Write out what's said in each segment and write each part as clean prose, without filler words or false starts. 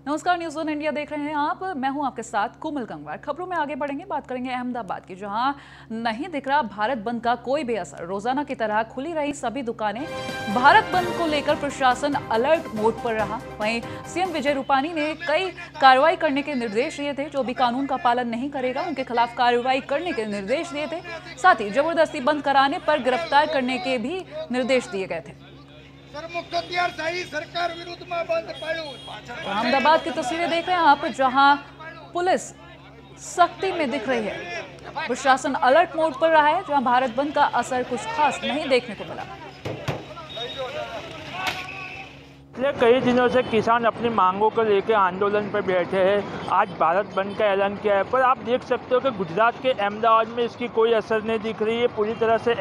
नमस्कार, news on India देख रहे हैं आप। मैं हूं आपके साथ कोमल गंगवार। खबरों में आगे बढ़ेंगे, बात करेंगे अहमदाबाद की, जहां नहीं दिख रहा भारत बंद का कोई भी असर। रोजाना की तरह खुली रही सभी दुकानें। भारत बंद को लेकर प्रशासन अलर्ट मोड पर रहा। वहीं सीएम विजय रूपानी ने कई कार्रवाई करने के निर्देश दिए थे। जो भी कानून का पालन नहीं करेगा उनके खिलाफ कार्रवाई करने के निर्देश दिए थे। साथ ही जबरदस्ती बंद कराने पर गिरफ्तार करने के भी निर्देश दिए गए थे। अहमदाबाद की तस्वीरें देख रहे हैं आप, जहां पुलिस सख्ती में दिख रही है। प्रशासन अलर्ट मोड पर रहा है, जहां भारत बंद का असर कुछ खास नहीं देखने को मिला। पिछले कई दिनों से किसान अपनी मांगों को लेकर आंदोलन पर बैठे हैं। आज भारत बंद का ऐलान किया है, पर आप देख सकते हो कि गुजरात के अहमदाबाद में इसकी कोई असर नहीं दिख रही है। पूरी तरह से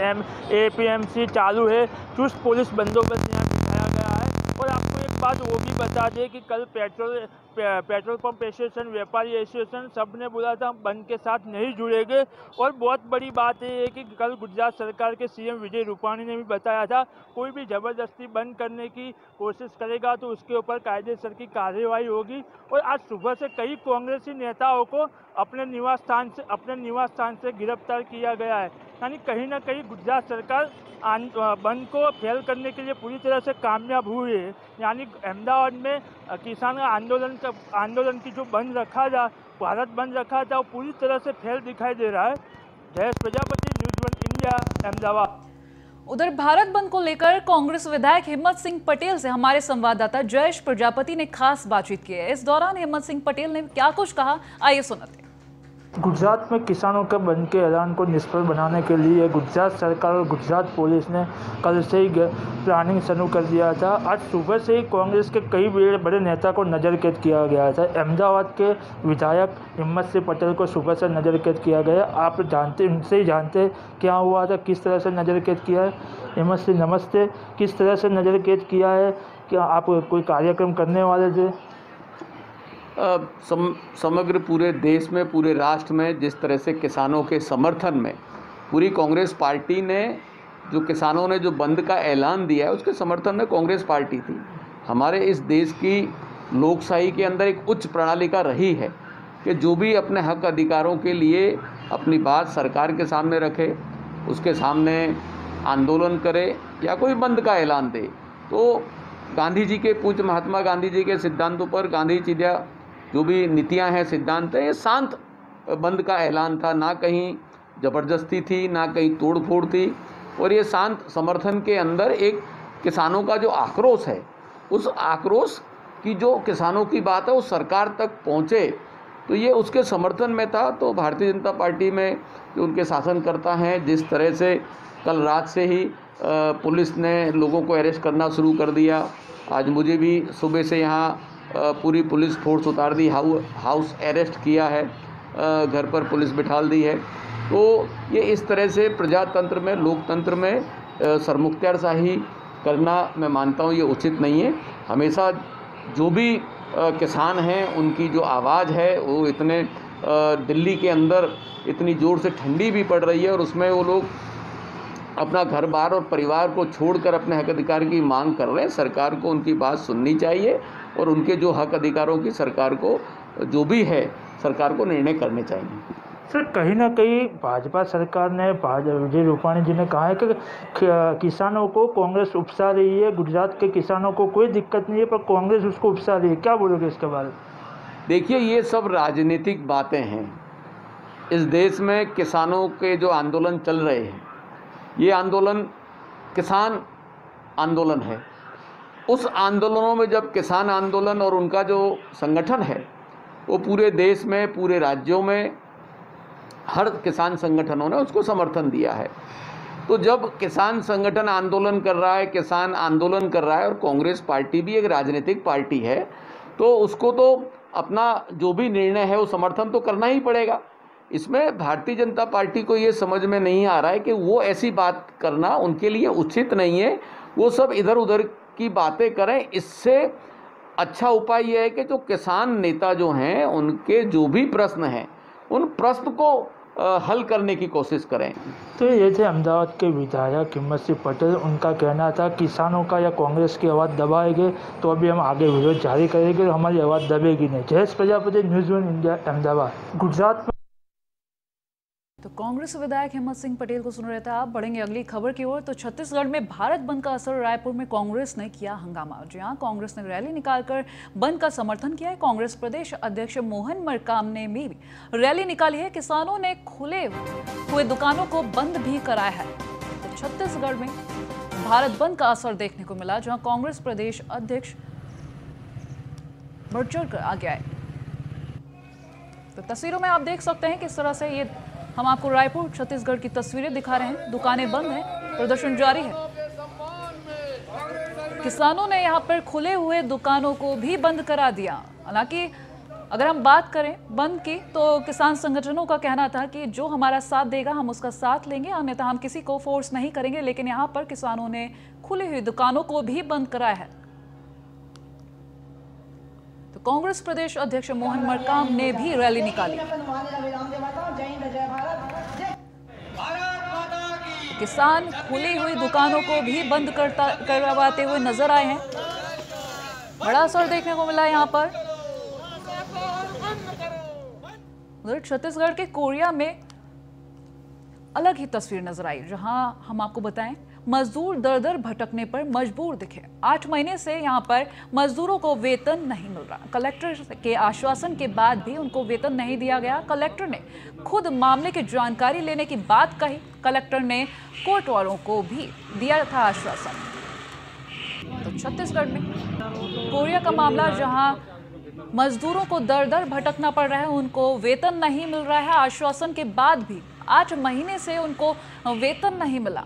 APMC चालू है। चुस्त पुलिस बंदोबस्त यहाँ दिखाया गया है। और आपको एक बात वो भी बता दें कि कल पेट्रोल पंप एसोसिएशन, व्यापारी एसोसिएशन सब ने बोला था बंद के साथ नहीं जुड़ेंगे। और बहुत बड़ी बात ये है कि कल गुजरात सरकार के सीएम विजय रूपानी ने भी बताया था कोई भी ज़बरदस्ती बंद करने की कोशिश करेगा तो उसके ऊपर कायदेसर की कार्रवाई होगी। और आज सुबह से कई कांग्रेसी नेताओं को अपने निवास स्थान से गिरफ्तार किया गया है। यानी कहीं ना कहीं गुजरात सरकार बंद को फेल करने के लिए पूरी तरह से कामयाब हुई है। यानी अहमदाबाद में किसान आंदोलन की जो बंद रखा था, भारत बंद रखा था, वो पूरी तरह से फेल दिखाई दे रहा है। Jayesh Prajapati, news one India, Ahmedabad. उधर भारत बंद को लेकर कांग्रेस विधायक हिम्मत सिंह पटेल से हमारे संवाददाता जयेश प्रजापति ने खास बातचीत की है। इस दौरान हिम्मत सिंह पटेल ने क्या कुछ कहा, आइए सुनते हैं। गुजरात में किसानों के बंद के ऐलान को निष्फल बनाने के लिए गुजरात सरकार और गुजरात पुलिस ने कल से ही प्लानिंग शुरू कर दिया था। आज सुबह से ही कांग्रेस के कई बड़े नेता को नज़रकैद किया गया था। अहमदाबाद के विधायक हिम्मत सिंह पटेल को सुबह से नज़रकैद किया गया। आप जानते, उनसे ही जानते क्या हुआ था, किस तरह से नज़रकैद किया है। हिम्मत सिंह नमस्ते, किस तरह से नज़रकैद किया है? क्या आप कोई कार्यक्रम करने वाले थे? समग्र पूरे देश में, पूरे राष्ट्र में जिस तरह से किसानों के समर्थन में पूरी कांग्रेस पार्टी ने, जो किसानों ने जो बंद का ऐलान दिया है उसके समर्थन में कांग्रेस पार्टी थी। हमारे इस देश की लोकशाही के अंदर एक उच्च प्रणालिका रही है कि जो भी अपने हक अधिकारों के लिए अपनी बात सरकार के सामने रखे, उसके सामने आंदोलन करे या कोई बंद का ऐलान दे, तो गांधी जी के, पूज्य महात्मा गांधी जी के सिद्धांतों पर, गांधी जी जो भी नीतियां हैं, सिद्धांत हैं, ये शांत बंद का ऐलान था। ना कहीं ज़बरदस्ती थी, ना कहीं तोड़ फोड़ थी। और ये शांत समर्थन के अंदर एक किसानों का जो आक्रोश है, उस आक्रोश की जो किसानों की बात है वो सरकार तक पहुँचे, तो ये उसके समर्थन में था। तो भारतीय जनता पार्टी में जो उनके शासनकर्ता हैं, जिस तरह से कल रात से ही पुलिस ने लोगों को अरेस्ट करना शुरू कर दिया। आज मुझे भी सुबह से यहाँ पूरी पुलिस फोर्स उतार दी, हाउस अरेस्ट किया है, घर पर पुलिस बिठाल दी है। तो ये इस तरह से प्रजातंत्र में, लोकतंत्र में सरमुख्तयारशाही करना, मैं मानता हूँ ये उचित नहीं है। हमेशा जो भी किसान हैं उनकी जो आवाज़ है वो इतने दिल्ली के अंदर इतनी ज़ोर से ठंडी भी पड़ रही है और उसमें वो लोग अपना घर बार और परिवार को छोड़कर अपने हक अधिकार की मांग कर रहे हैं। सरकार को उनकी बात सुननी चाहिए और उनके जो हक अधिकारों की सरकार को, जो भी है, सरकार को निर्णय करने चाहिए। सर, कहीं ना कहीं भाजपा सरकार ने, विजय रूपानी जी ने कहा है कि किसानों को कांग्रेस उकसा रही है। गुजरात के किसानों को कोई दिक्कत नहीं है, पर कांग्रेस उसको उकसा रही है। क्या बोलोगे इसके बारे में? देखिए, ये सब राजनीतिक बातें हैं। इस देश में किसानों के जो आंदोलन चल रहे हैं, ये आंदोलन किसान आंदोलन है। उस आंदोलनों में जब किसान आंदोलन और उनका जो संगठन है वो पूरे देश में, पूरे राज्यों में हर किसान संगठनों ने उसको समर्थन दिया है। तो जब किसान संगठन आंदोलन कर रहा है, किसान आंदोलन कर रहा है, और कांग्रेस पार्टी भी एक राजनीतिक पार्टी है, तो उसको तो अपना जो भी निर्णय है वो समर्थन तो करना ही पड़ेगा। इसमें भारतीय जनता पार्टी को ये समझ में नहीं आ रहा है कि वो ऐसी बात करना उनके लिए उचित नहीं है। वो सब इधर उधर की बातें करें। इससे अच्छा उपाय यह है कि जो किसान नेता जो हैं, उनके जो भी प्रश्न हैं, उन प्रश्न को हल करने की कोशिश करें। तो ये थे अहमदाबाद के विधायक हिम्मत सिंह पटेल। उनका कहना था किसानों का या कांग्रेस की आवाज़ दबाएंगे तो अभी हम आगे विरोध जारी करेंगे और हमारी आवाज़ दबेगी नहीं। Jayesh Prajapati, news 1 India, Ahmedabad, Gujarat. तो कांग्रेस विधायक हिम्मत सिंह पटेल को सुन रहे थे आप। बढ़ेंगे अगली खबर की ओर। तो छत्तीसगढ़ में भारत बंद का असर, रायपुर में कांग्रेस ने किया हंगामा। जी हां, कांग्रेस ने रैली निकालकर बंद का समर्थन किया है। कांग्रेस प्रदेश अध्यक्ष मोहन मरकाम ने भी रैली निकाली है। किसानों ने खुले हुए दुकानों को बंद भी कराया है। तो छत्तीसगढ़ में भारत बंद का असर देखने को मिला, जहां कांग्रेस प्रदेश अध्यक्ष बढ़ चढ़ कर आ गया है। तो तस्वीरों में आप देख सकते हैं किस तरह से ये हम आपको रायपुर छत्तीसगढ़ की तस्वीरें दिखा रहे हैं। दुकानें बंद हैं, प्रदर्शन जारी है। किसानों ने यहां पर खुले हुए दुकानों को भी बंद करा दिया। हालांकि अगर हम बात करें बंद की, तो किसान संगठनों का कहना था कि जो हमारा साथ देगा हम उसका साथ लेंगे, अन्यथा हम किसी को फोर्स नहीं करेंगे। लेकिन यहां पर किसानों ने खुली हुई दुकानों को भी बंद कराया है। तो कांग्रेस प्रदेश अध्यक्ष मोहन मरकाम ने भी रैली निकाली। किसान खुली हुई दुकानों को भी बंद करवाते हुए नजर आए हैं। बड़ा असर देखने को मिला यहाँ पर। उधर छत्तीसगढ़ के कोरिया में अलग ही तस्वीर नजर आई, जहां हम आपको बताएं मजदूर दर दर भटकने पर मजबूर दिखे। 8 महीने से यहां पर मजदूरों को वेतन नहीं मिल रहा। कलेक्टर के आश्वासन के बाद भी उनको वेतन नहीं दिया गया। कलेक्टर ने खुद मामले की जानकारी लेने की बात कही। कलेक्टर ने कोर्ट वालों को भी दिया था आश्वासन। तो छत्तीसगढ़ में कोरिया का मामला, जहां मजदूरों को दर दर भटकना पड़ रहा है, उनको वेतन नहीं मिल रहा है। आश्वासन के बाद भी 8 महीने से उनको वेतन नहीं मिला।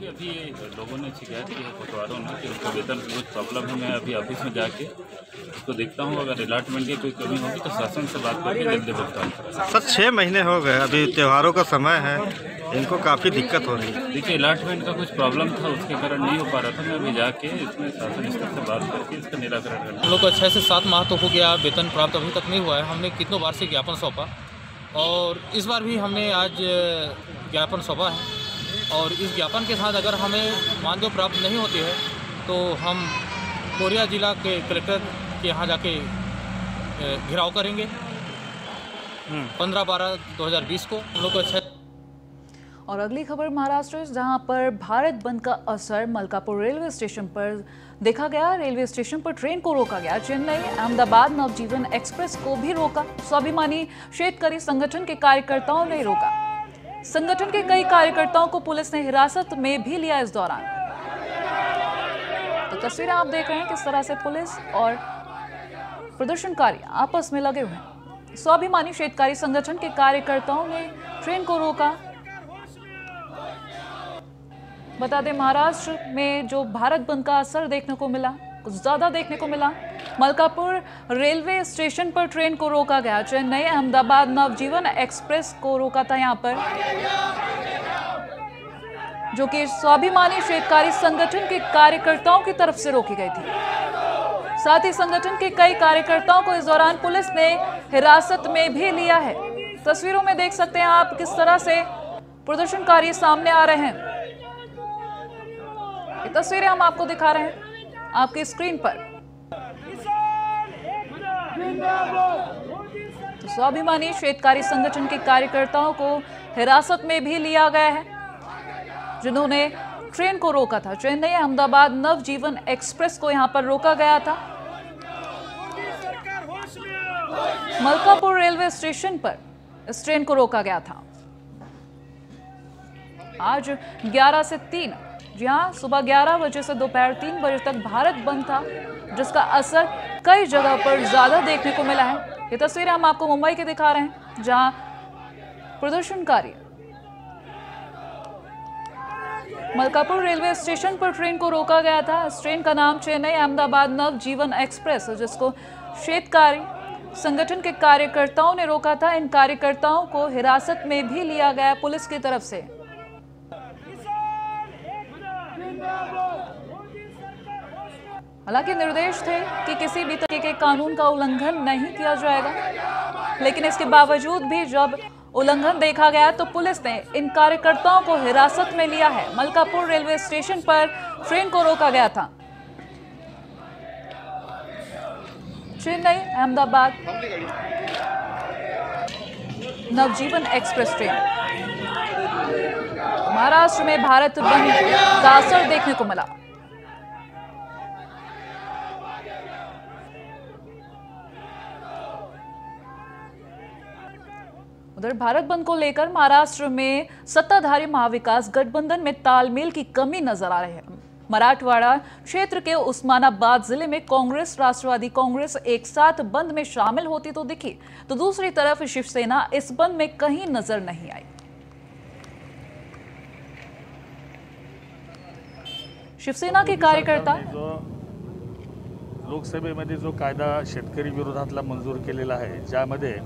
अभी लोगों ने शिकायत की है पटवारों ने कि उनको वेतन की कुछ प्रॉब्लम है। मैं अभी ऑफिस में जाके उसको देखता हूँ, अगर अलॉटमेंट की कोई कमी होगी तो शासन से बात करके जल्दी भुगतान करें। सर 6 महीने हो गए, अभी त्योहारों का समय है, इनको काफ़ी दिक्कत हो रही है। देखिए अलॉटमेंट का कुछ प्रॉब्लम था, उसके कारण नहीं हो पा रहा था। मैं अभी जाके इसमें शासन स्तर से बात करके इसका निराकरण करें। हम लोग को 6 से 7 माह तो हो गया, वेतन प्राप्त अभी तक नहीं हुआ है। हमने कितनों बार से ज्ञापन सौंपा और इस बार भी हमने आज ज्ञापन सौंपा है। और इस ज्ञापन के साथ अगर हमें मानदेय प्राप्त नहीं होती है तो हम कोरिया जिला के कलेक्टर के यहाँ जाके घेराव करेंगे 15/12/2020 को। हम लोग को अच्छा। और अगली खबर महाराष्ट्र, जहां पर भारत बंद का असर मलकापुर रेलवे स्टेशन पर देखा गया। रेलवे स्टेशन पर ट्रेन को रोका गया। चेन्नई अहमदाबाद नवजीवन एक्सप्रेस को भी रोका। स्वाभिमानी शेतकरी संगठन के कार्यकर्ताओं ने रोका। संगठन के कई कार्यकर्ताओं को पुलिस ने हिरासत में भी लिया इस दौरान। तो तस्वीरें आप देख रहे हैं किस तरह से पुलिस और प्रदर्शनकारी आपस में लगे हुए हैं। स्वाभिमानी शेतकारी संगठन के कार्यकर्ताओं ने ट्रेन को रोका। बता दें महाराष्ट्र में जो भारत बंद का असर देखने को मिला, कुछ ज्यादा देखने को मिला। मलकापुर रेलवे स्टेशन पर ट्रेन को रोका गया। चेन्नई अहमदाबाद नवजीवन एक्सप्रेस को रोका था यहाँ पर, जो कि स्वाभिमानी शेतकारी संगठन के कार्यकर्ताओं की तरफ से रोकी गई थी। साथ ही संगठन के कई कार्यकर्ताओं को इस दौरान पुलिस ने हिरासत में भी लिया है। तस्वीरों में देख सकते हैं आप किस तरह से प्रदर्शनकारी सामने आ रहे हैं। ये तस्वीरें हम आपको दिखा रहे हैं आपकी स्क्रीन पर। तो स्वाभिमानी शेतकारी संगठन के कार्यकर्ताओं को हिरासत में भी लिया गया है, जिन्होंने ट्रेन को रोका था। चेन्नई अहमदाबाद नवजीवन एक्सप्रेस को यहां पर रोका गया था। मलकापुर रेलवे स्टेशन पर इस ट्रेन को रोका गया था। आज 11 से 3, जी हाँ, सुबह 11 बजे से दोपहर 3 बजे तक भारत बंद था, जिसका असर कई जगह पर ज्यादा देखने को मिला है। ये तस्वीरें हम आपको मुंबई के दिखा रहे हैं, जहां प्रदर्शनकारी मलकापुर रेलवे स्टेशन पर ट्रेन को रोका गया था। इस ट्रेन का नाम चेन्नई अहमदाबाद नवजीवन एक्सप्रेस है, जिसको शेतकारी संगठन के कार्यकर्ताओं ने रोका था। इन कार्यकर्ताओं को हिरासत में भी लिया गया पुलिस की तरफ से। हालांकि निर्देश थे कि किसी भी तरीके के कानून का उल्लंघन नहीं किया जाएगा, लेकिन इसके बावजूद भी जब उल्लंघन देखा गया तो पुलिस ने इन कार्यकर्ताओं को हिरासत में लिया है। मलकापुर रेलवे स्टेशन पर ट्रेन को रोका गया था। चेन्नई अहमदाबाद नवजीवन एक्सप्रेस ट्रेन। महाराष्ट्र में भारत बंद का असर देखने को मिला। उधर भारत बंद को लेकर महाराष्ट्र में सत्ताधारी महाविकास गठबंधन में तालमेल की कमी नजर आ रही है। मराठवाड़ा क्षेत्र के उस्मानाबाद जिले में कांग्रेस राष्ट्रवादी कांग्रेस एक साथ बंद में शामिल होती तो दिखी, तो दूसरी तरफ शिवसेना इस बंद में कहीं नजर नहीं आई। शिवसेना के कार्यकर्ता लोकसभेमध्ये जो कायदा शेतकरी विरोधातला मंजूर केलेला आहे, ज्यामध्ये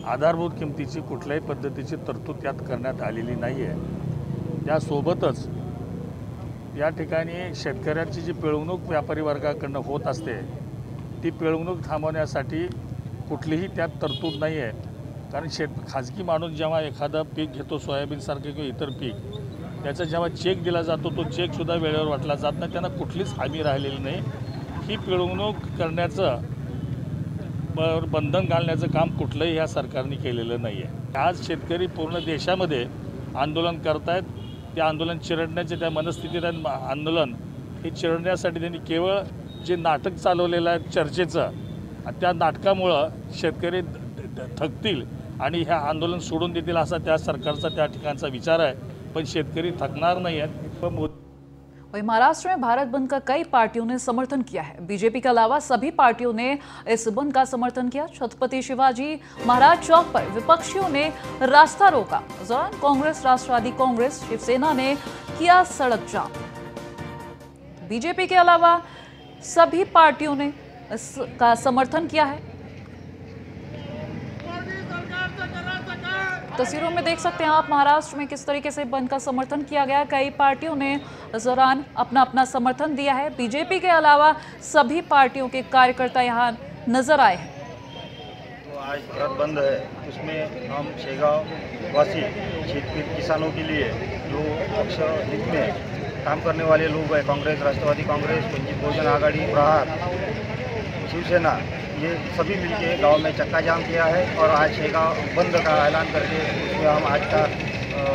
आधारभूत किमतीची कुठल्याही पद्धतीची तरतूद त्यात करण्यात आलेली नाही आहे, त्यासोबतच या ठिकाणी शेतकऱ्यांची जी पिळवणूक व्यापारी वर्गाकडून होत असते, ती पिळवणूक थांबवण्यासाठी कुठलीही त्यात तरतूद नाही आहे। कारण खाजगी माणूस जेव्हा एखादं पीक घेतो, सोयाबीनसारखे किंवा इतर पीक, त्याचा जेव्हा चेक दिला जातो, तो चेकसुद्धा वेळेवर वाटला जात नाही, त्यांना कुठलीच हमी राहिलेली नाही। ही पिळवणूक करण्याचं बंधन घालण्याचं काम कुठलंही या सरकारने केलेलं नाही आहे। आज शेतकरी पूर्ण देशामध्ये आंदोलन करतायत, ते आंदोलन चिरडण्याचे त्या मनस्थितीत आंदोलन हे चिरडण्यासाठी त्यांनी केवळ जे नाटक चालवलेलं आहे चर्चेचं, त्या नाटकामुळं शेतकरी थकतील आणि हे आंदोलन सोडून देतील असा त्या सरकारचा त्या ठिकाणचा विचार आहे, पण शेतकरी थकणार नाही आहेत। वहीं महाराष्ट्र में भारत बंद का कई पार्टियों ने समर्थन किया है। बीजेपी के अलावा सभी पार्टियों ने इस बंद का समर्थन किया। छत्रपति शिवाजी महाराज चौक पर विपक्षियों ने रास्ता रोका। इस दौरान कांग्रेस राष्ट्रवादी कांग्रेस शिवसेना ने किया सड़क जाम। बीजेपी के अलावा सभी पार्टियों ने इसका समर्थन किया है। तस्वीरों में देख सकते हैं आप महाराष्ट्र में किस तरीके से बंद का समर्थन किया गया। कई पार्टियों ने इस दौरान अपना अपना समर्थन दिया है। बीजेपी के अलावा सभी पार्टियों के कार्यकर्ता यहाँ नजर आए हैं। तो आज भारत बंद है, उसमें हम शेगांव वासी शेतकरी किसानों के लिए जो पक्ष हित में काम करने वाले लोग हैं, कांग्रेस राष्ट्रवादी कांग्रेस, वंचित बहुजन आघाड़ी, प्रहार, शिवसेना, ये सभी मिलके गांव में चक्का जाम किया है और आज शेगांव बंद का ऐलान करके उसमें हम आज का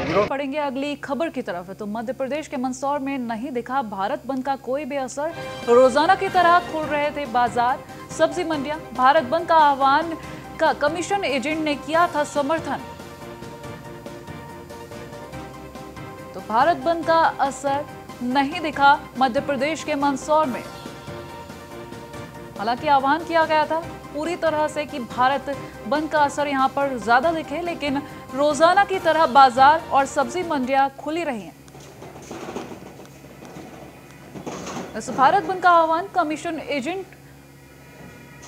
विरोध पढ़ेंगे। अगली खबर की तरफ तो मध्य प्रदेश के मंदसौर में नहीं दिखा भारत बंद का कोई भी असर। रोजाना की तरह खुल रहे थे बाजार, सब्जी मंडियां। भारत बंद का आह्वान का कमीशन एजेंट ने किया था समर्थन, तो भारत बंद का असर नहीं दिखा मध्य प्रदेश के मंदसौर में। हालांकि आह्वान किया गया था पूरी तरह से कि भारत बंद का असर यहां पर ज्यादा दिखे, लेकिन रोजाना की तरह बाजार और सब्जी मंडियां खुली रही हैं। इस भारत बंद का आह्वान कमीशन एजेंट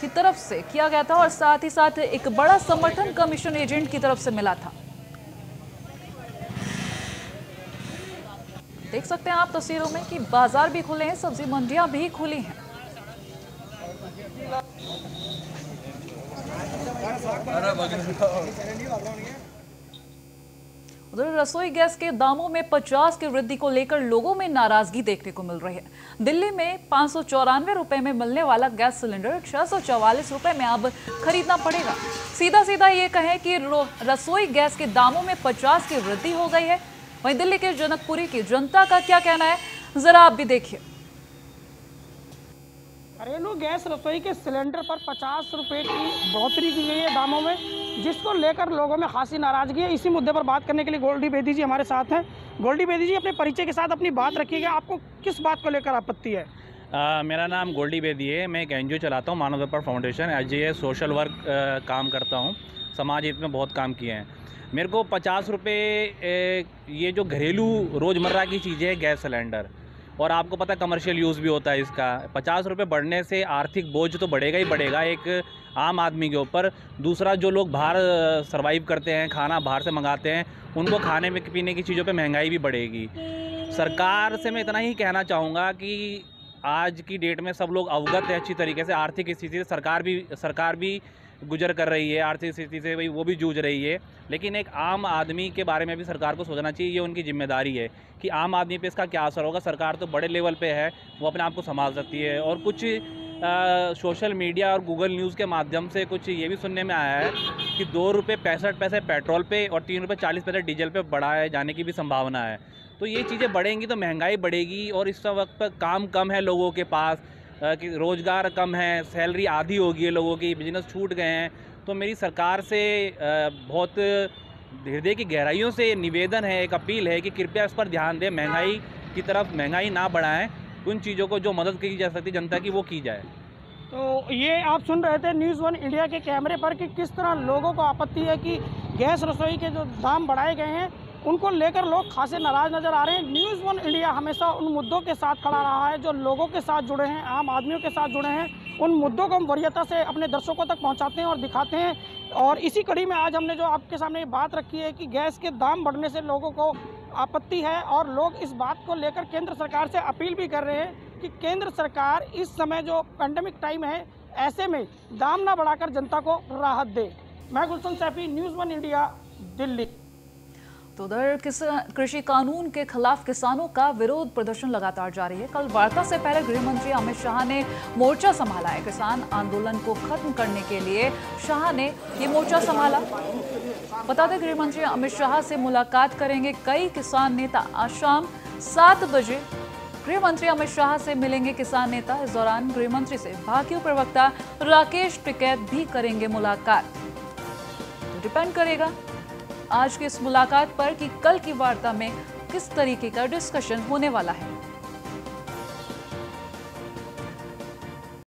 की तरफ से किया गया था और साथ ही साथ एक बड़ा समर्थन कमीशन एजेंट की तरफ से मिला था। देख सकते हैं आप तस्वीरों में कि बाजार भी खुले हैं, सब्जी मंडियां भी खुली हैं। उधर रसोई गैस के दामों में 50 की वृद्धि को लेकर लोगों में नाराजगी देखने को मिल रही है। दिल्ली में 594 रुपए में मिलने वाला गैस सिलेंडर 644 रुपए में अब खरीदना पड़ेगा। सीधा सीधा ये कहें कि रसोई गैस के दामों में 50 की वृद्धि हो गई है। वहीं दिल्ली के जनकपुरी की जनता का क्या कहना है, जरा आप भी देखिए। घरेलू गैस रसोई के सिलेंडर पर 50 रुपये की बढ़ोतरी की गई है दामों में, जिसको लेकर लोगों में खासी नाराजगी है। इसी मुद्दे पर बात करने के लिए गोल्डी बेदी जी हमारे साथ हैं। गोल्डी बेदी जी, अपने परिचय के साथ अपनी बात रखिएगा, आपको किस बात को लेकर आपत्ति है? मेरा नाम गोल्डी बेदी है। मैं एक एनजीओ चलाता हूँ, मानव अधिकार फाउंडेशन, एसजीएस सोशल वर्क काम करता हूँ। समाज हित में बहुत काम किए हैं। मेरे को 50 रुपये ये जो घरेलू रोज़मर्रा की चीज़ें है गैस सिलेंडर, और आपको पता है कमर्शियल यूज़ भी होता है इसका, 50 रुपये बढ़ने से आर्थिक बोझ तो बढ़ेगा ही बढ़ेगा एक आम आदमी के ऊपर। दूसरा, जो लोग बाहर सर्वाइव करते हैं, खाना बाहर से मंगाते हैं, उनको खाने में पीने की चीज़ों पे महंगाई भी बढ़ेगी। सरकार से मैं इतना ही कहना चाहूँगा कि आज की डेट में सब लोग अवगत है अच्छी तरीके से आर्थिक स्थिति से। सरकार भी गुजर कर रही है, आर्थिक स्थिति से भाई वो भी जूझ रही है, लेकिन एक आम आदमी के बारे में भी सरकार को सोचना चाहिए। ये उनकी जिम्मेदारी है कि आम आदमी पे इसका क्या असर होगा। सरकार तो बड़े लेवल पे है, वो अपने आप को संभाल सकती है। और कुछ सोशल मीडिया और गूगल न्यूज़ के माध्यम से कुछ ये भी सुनने में आया है कि 2 रुपये 65 पैसे पेट्रोल पे और 3 रुपये 40 पैसे डीजल पे बढ़ाए जाने की भी संभावना है। तो ये चीज़ें बढ़ेंगी तो महंगाई बढ़ेगी, और इस वक्त पर काम कम है लोगों के पास, कि रोज़गार कम है, सैलरी आधी हो गई है लोगों की, बिजनेस छूट गए हैं। तो मेरी सरकार से बहुत हृदय की गहराइयों से निवेदन है, एक अपील है कि कृपया इस पर ध्यान दें, महंगाई की तरफ महंगाई ना बढ़ाएं, उन चीज़ों को जो मदद की जा सकती जनता की वो की जाए। तो ये आप सुन रहे थे न्यूज़ 1 इंडिया के कैमरे पर कि किस तरह लोगों को आपत्ति है कि गैस रसोई के जो दाम बढ़ाए गए हैं उनको लेकर लोग खासे नाराज़ नज़र आ रहे हैं। न्यूज़ 1 इंडिया हमेशा उन मुद्दों के साथ खड़ा रहा है जो लोगों के साथ जुड़े हैं, आम आदमियों के साथ जुड़े हैं। उन मुद्दों को हम वरीयता से अपने दर्शकों तक पहुंचाते हैं और दिखाते हैं। और इसी कड़ी में आज हमने जो आपके सामने ये बात रखी है कि गैस के दाम बढ़ने से लोगों को आपत्ति है, और लोग इस बात को लेकर केंद्र सरकार से अपील भी कर रहे हैं कि केंद्र सरकार इस समय जो पैंडेमिक टाइम है ऐसे में दाम ना बढ़ाकर जनता को राहत दे। मैं गुलशन सैफी, न्यूज़ 1 इंडिया, दिल्ली। तो उधर कृषि कानून के खिलाफ किसानों का विरोध प्रदर्शन लगातार जारी है। कल वार्ता से पहले गृह मंत्री अमित शाह ने मोर्चा संभाला है। किसान आंदोलन को खत्म करने के लिए शाह ने ये मोर्चा संभाला। बता दें, गृह मंत्री अमित शाह से मुलाकात करेंगे कई किसान नेता। आज शाम 7 बजे गृह मंत्री अमित शाह से मिलेंगे किसान नेता। इस दौरान गृह मंत्री से भाजपा प्रवक्ता राकेश टिकैत भी करेंगे मुलाकात। तो डिपेंड करेगा आज की इस मुलाकात पर कि कल की वार्ता में किस तरीके का डिस्कशन होने वाला है।